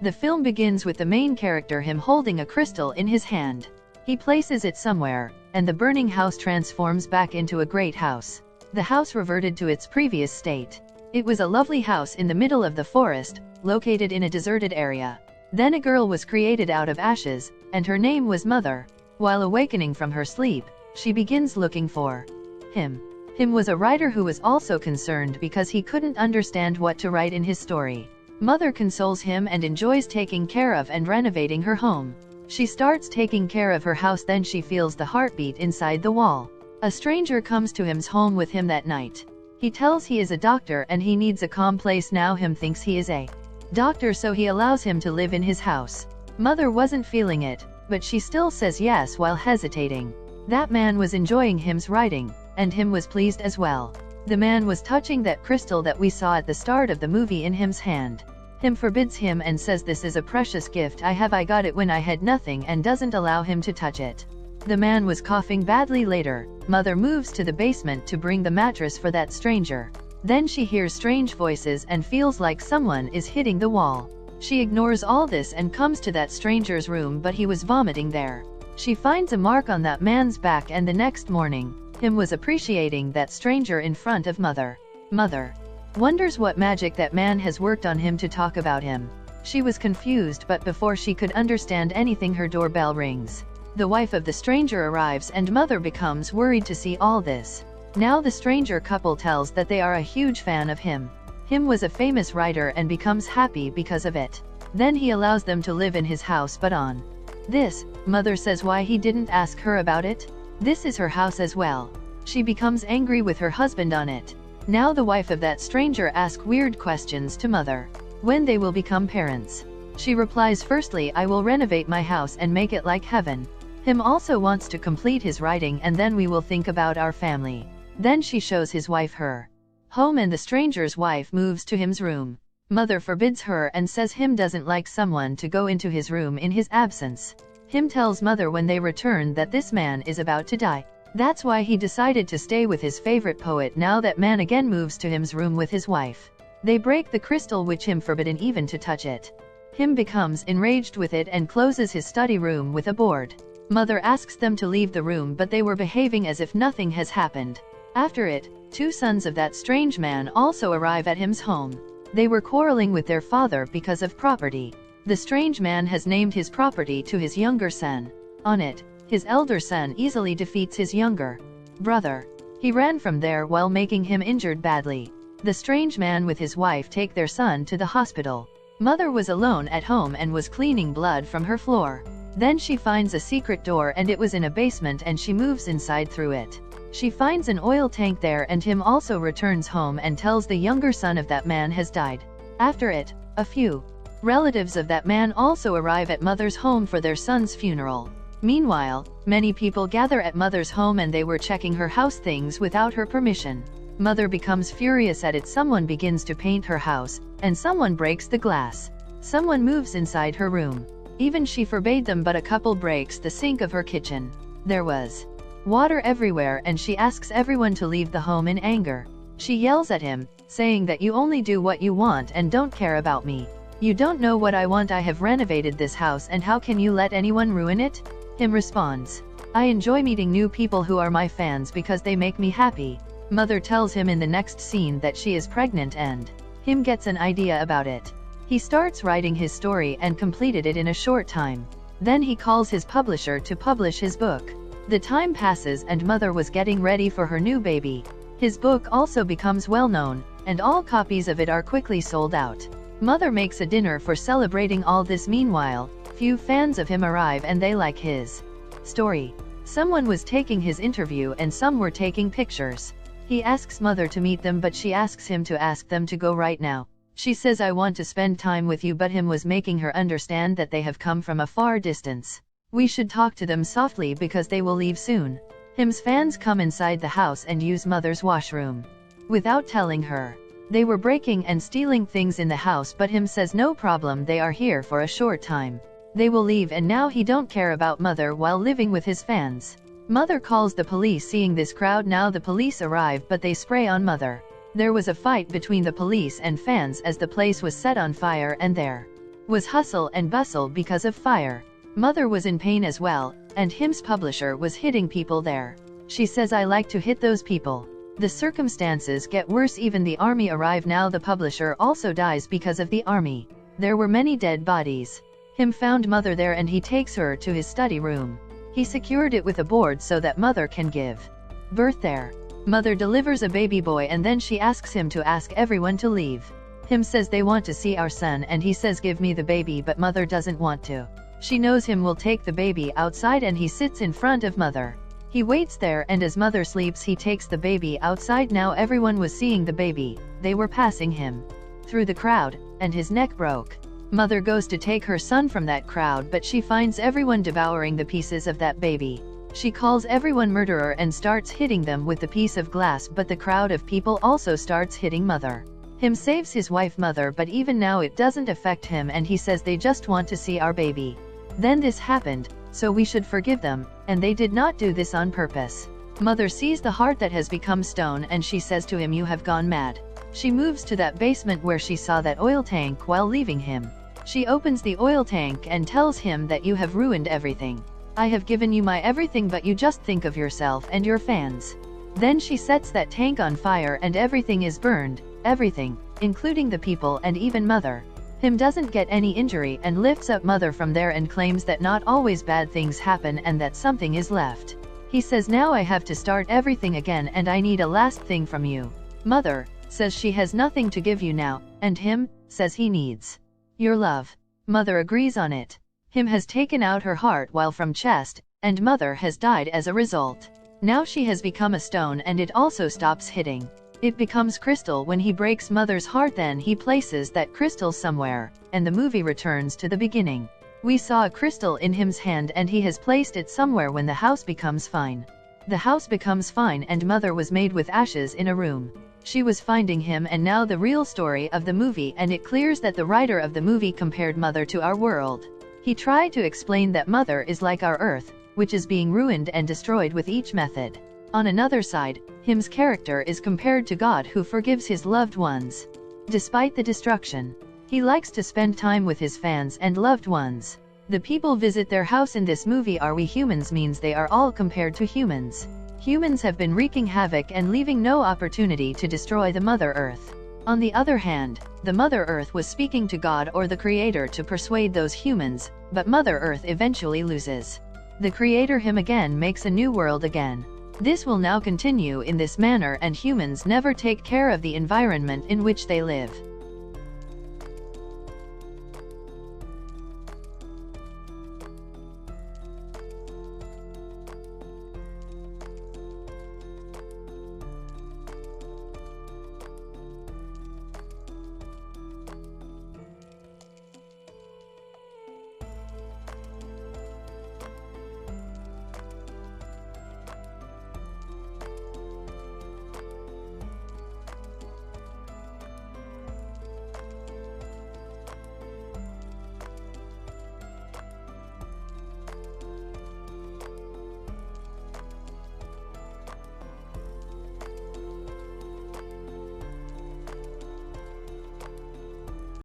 The film begins with the main character him holding a crystal in his hand. He places it somewhere, and the burning house transforms back into a great house. The house reverted to its previous state. It was a lovely house in the middle of the forest, located in a deserted area. Then a girl was created out of ashes, and her name was Mother. While awakening from her sleep, she begins looking for him. Him was a writer who was also concerned because he couldn't understand what to write in his story. Mother consoles him and enjoys taking care of and renovating her home. She starts taking care of her house, then she feels the heartbeat inside the wall. A stranger comes to him's home with him that night. He tells he is a doctor and he needs a calm place. Now him thinks he is a doctor, so he allows him to live in his house. Mother wasn't feeling it, but she still says yes while hesitating. That man was enjoying him's writing, and him was pleased as well. The man was touching that crystal that we saw at the start of the movie in him's hand. Him forbids him and says, "This is a precious gift I got it when I had nothing," and doesn't allow him to touch it. The man was coughing badly. Later, Mother moves to the basement to bring the mattress for that stranger. Then she hears strange voices and feels like someone is hitting the wall. She ignores all this and comes to that stranger's room, but he was vomiting there. She finds a mark on that man's back, and the next morning, him was appreciating that stranger in front of Mother. Mother wonders what magic that man has worked on him to talk about him. She was confused, but before she could understand anything, her doorbell rings. The wife of the stranger arrives and Mother becomes worried to see all this. Now the stranger couple tells that they are a huge fan of him. Him was a famous writer and becomes happy because of it. Then he allows them to live in his house, but on this, Mother says why he didn't ask her about it. This is her house as well. She becomes angry with her husband on it. Now the wife of that stranger asks weird questions to Mother. When they will become parents. She replies, "Firstly, I will renovate my house and make it like heaven." Him also wants to complete his writing, and then we will think about our family. Then she shows his wife her home, and the stranger's wife moves to him's room. Mother forbids her and says him doesn't like someone to go into his room in his absence. Him tells Mother when they return that this man is about to die. That's why he decided to stay with his favorite poet. Now that man again moves to him's room with his wife. They break the crystal, which him forbidden even to touch it. Him becomes enraged with it and closes his study room with a board. Mother asks them to leave the room, but they were behaving as if nothing has happened. After it, two sons of that strange man also arrive at him's home. They were quarreling with their father because of property. The strange man has named his property to his younger son. On it, his elder son easily defeats his younger brother. He ran from there while making him injured badly. The strange man with his wife take their son to the hospital. Mother was alone at home and was cleaning blood from her floor. Then she finds a secret door, and it was in a basement, and she moves inside through it. She finds an oil tank there, and him also returns home and tells the younger son of that man has died. After it, a few relatives of that man also arrive at Mother's home for their son's funeral. Meanwhile, many people gather at Mother's home, and they were checking her house things without her permission. Mother becomes furious at it. Someone begins to paint her house, and someone breaks the glass. Someone moves inside her room. Even she forbade them, but a couple breaks the sink of her kitchen. There was water everywhere, and she asks everyone to leave the home in anger. She yells at him, saying that you only do what you want and don't care about me. You don't know what I want. I have renovated this house, and how can you let anyone ruin it? Him responds, "I enjoy meeting new people who are my fans because they make me happy." Mother tells him in the next scene that she is pregnant, and him gets an idea about it. He starts writing his story and completed it in a short time. Then he calls his publisher to publish his book. The time passes, and Mother was getting ready for her new baby. His book also becomes well known, and all copies of it are quickly sold out. Mother makes a dinner for celebrating all this. Meanwhile, few fans of him arrive, and they like his story. Someone was taking his interview and some were taking pictures. He asks Mother to meet them, but she asks him to ask them to go right now. She says, "I want to spend time with you," but him was making her understand that they have come from a far distance. We should talk to them softly because they will leave soon. Him's fans come inside the house and use Mother's washroom. Without telling her, they were breaking and stealing things in the house, but him says no problem, they are here for a short time. They will leave, and now he don't care about Mother while living with his fans. Mother calls the police. Seeing this crowd, now the police arrive, but they spray on Mother. There was a fight between the police and fans as the place was set on fire, and their was hustle and bustle because of fire. Mother was in pain as well, and him's publisher was hitting people there. She says I like to hit those people. The circumstances get worse, even the army arrive now. The publisher also dies because of the army. There were many dead bodies. Him found mother there and he takes her to his study room. He secured it with a board so that mother can give birth there. Mother delivers a baby boy and then she asks him to ask everyone to leave. Him says they want to see our son and he says give me the baby, but mother doesn't want to. She knows him will take the baby outside and he sits in front of mother. He waits there and as mother sleeps he takes the baby outside. Now everyone was seeing the baby. They were passing him through the crowd, and his neck broke. Mother goes to take her son from that crowd, but she finds everyone devouring the pieces of that baby. She calls everyone murderer and starts hitting them with the piece of glass, but the crowd of people also starts hitting mother. Him saves his wife mother, but even now it doesn't affect him and he says they just want to see our baby. Then this happened, so we should forgive them, and they did not do this on purpose. Mother sees the heart that has become stone and she says to him, you have gone mad. She moves to that basement where she saw that oil tank while leaving him. She opens the oil tank and tells him that you have ruined everything. I have given you my everything, but you just think of yourself and your fans. Then she sets that tank on fire and everything is burned, everything, including the people and even mother. Him doesn't get any injury and lifts up mother from there and claims that not always bad things happen and that something is left. He says now I have to start everything again and I need a last thing from you. Mother says she has nothing to give you now, and him says he needs your love. Mother agrees on it. Him has taken out her heart while from chest, and mother has died as a result. Now she has become a stone and it also stops hitting. It becomes crystal when he breaks mother's heart, then he places that crystal somewhere, and the movie returns to the beginning. We saw a crystal in him's hand and he has placed it somewhere when the house becomes fine. The house becomes fine and mother was made with ashes in a room. She was finding him, and now the real story of the movie, and it clears that the writer of the movie compared mother to our world. He tried to explain that mother is like our earth, which is being ruined and destroyed with each method. On another side, him's character is compared to God who forgives his loved ones. Despite the destruction, he likes to spend time with his fans and loved ones. The people visit their house in this movie. Are we humans means they are all compared to humans. Humans have been wreaking havoc and leaving no opportunity to destroy the Mother Earth. On the other hand, the Mother Earth was speaking to God or the Creator to persuade those humans, but Mother Earth eventually loses. The Creator him again makes a new world again. This will now continue in this manner and humans never take care of the environment in which they live.